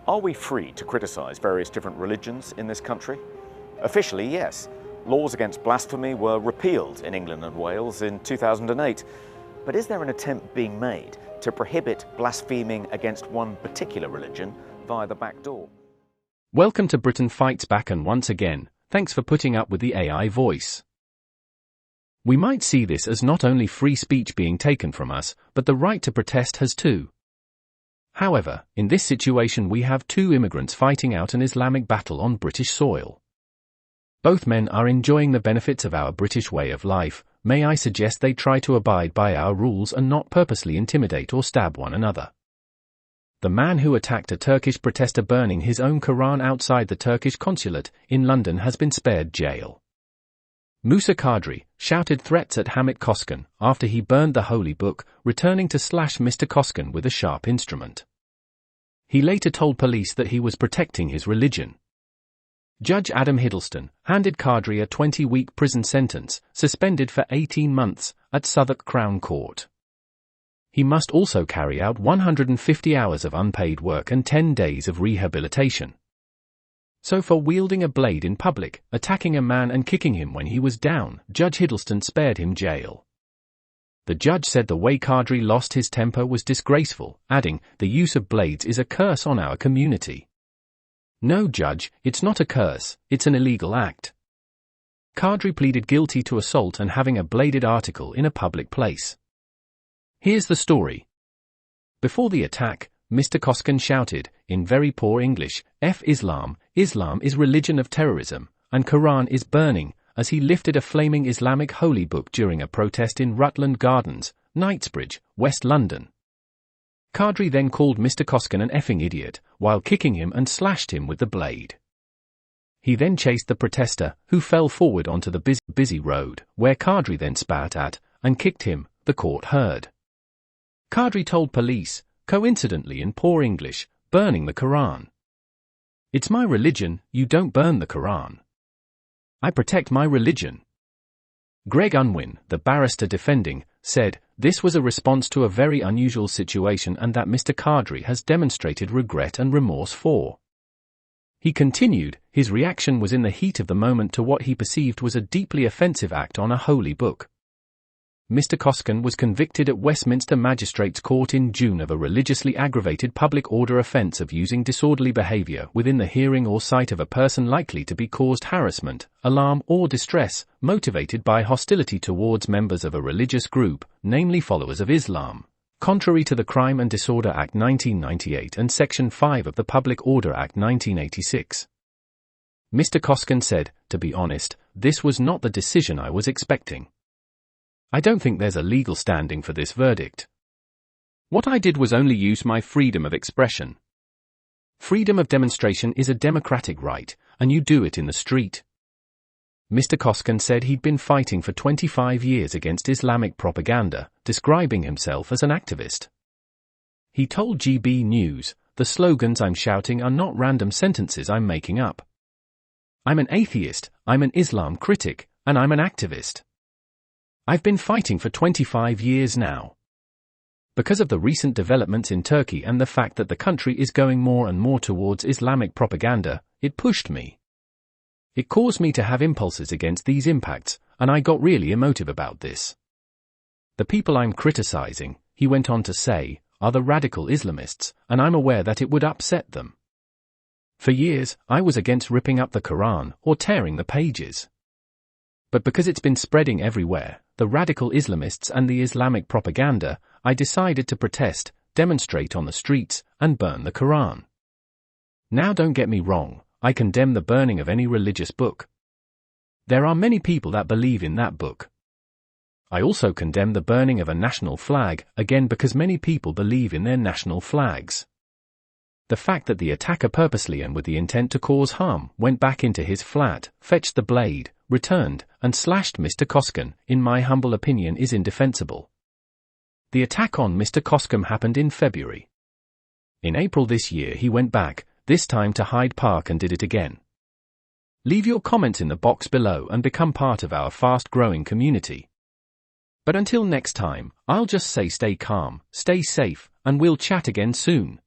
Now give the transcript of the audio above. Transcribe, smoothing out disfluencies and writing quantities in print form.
Are we free to criticise various different religions in this country? Officially, yes. Laws against blasphemy were repealed in England and Wales in 2008. But is there an attempt being made to prohibit blaspheming against one particular religion via the back door? Welcome to Britain Fights Back, and once again, thanks for putting up with the AI voice. We might see this as not only free speech being taken from us, but the right to protest has too. However, in this situation we have two immigrants fighting out an Islamic battle on British soil. Both men are enjoying the benefits of our British way of life. May I suggest they try to abide by our rules and not purposely intimidate or stab one another. The man who attacked a Turkish protester burning his own Quran outside the Turkish consulate in London has been spared jail. Musa Qadri shouted threats at Hamit Koskan after he burned the holy book, returning to slash Mr. Koskan with a sharp instrument. He later told police that he was protecting his religion. Judge Adam Hiddleston handed Qadri a 20-week prison sentence, suspended for 18 months, at Southwark Crown Court. He must also carry out 150 hours of unpaid work and 10 days of rehabilitation. So for wielding a blade in public, attacking a man and kicking him when he was down, Judge Hiddleston spared him jail. The judge said the way Qadri lost his temper was disgraceful, adding, "The use of blades is a curse on our community." "No, Judge, it's not a curse, it's an illegal act." Qadri pleaded guilty to assault and having a bladed article in a public place. Here's the story. Before the attack, Mr. Koskan shouted, in very poor English, "F Islam, Islam is religion of terrorism, and Quran is burning," as he lifted a flaming Islamic holy book during a protest in Rutland Gardens, Knightsbridge, West London. Qadri then called Mr. Koskan an effing idiot, while kicking him and slashed him with the blade. He then chased the protester, who fell forward onto the busy road, where Qadri then spat at, and kicked him, the court heard. Qadri told police, coincidentally in poor English, burning the Quran. "It's my religion, you don't burn the Quran. I protect my religion." Greg Unwin, the barrister defending, said, "This was a response to a very unusual situation and that Mr. Qadri has demonstrated regret and remorse for." He continued, his reaction was in the heat of the moment to what he perceived was a deeply offensive act on a holy book. Mr. Koskan was convicted at Westminster Magistrates Court in June of a religiously aggravated public order offence of using disorderly behaviour within the hearing or sight of a person likely to be caused harassment, alarm or distress, motivated by hostility towards members of a religious group, namely followers of Islam, contrary to the Crime and Disorder Act 1998 and Section 5 of the Public Order Act 1986. Mr. Koskan said, "To be honest, this was not the decision I was expecting. I don't think there's a legal standing for this verdict. What I did was only use my freedom of expression. Freedom of demonstration is a democratic right, and you do it in the street." Mr. Koskan said he'd been fighting for 25 years against Islamic propaganda, describing himself as an activist. He told GB News, "The slogans I'm shouting are not random sentences I'm making up. I'm an atheist, I'm an Islam critic, and I'm an activist. I've been fighting for 25 years now. Because of the recent developments in Turkey and the fact that the country is going more and more towards Islamic propaganda, it pushed me. It caused me to have impulses against these impacts, and I got really emotive about this. The people I'm criticizing," he went on to say, "are the radical Islamists, and I'm aware that it would upset them. For years, I was against ripping up the Quran or tearing the pages. But because it's been spreading everywhere, the radical Islamists and the Islamic propaganda, I decided to protest, demonstrate on the streets, and burn the Quran. Now don't get me wrong, I condemn the burning of any religious book. There are many people that believe in that book. I also condemn the burning of a national flag, again because many people believe in their national flags. The fact that the attacker purposely and with the intent to cause harm went back into his flat, fetched the blade, returned, and slashed Mr. Koskan, in my humble opinion is indefensible. The attack on Mr. Koskan happened in February. In April this year he went back, this time to Hyde Park, and did it again. Leave your comments in the box below and become part of our fast-growing community. But until next time, I'll just say stay calm, stay safe, and we'll chat again soon.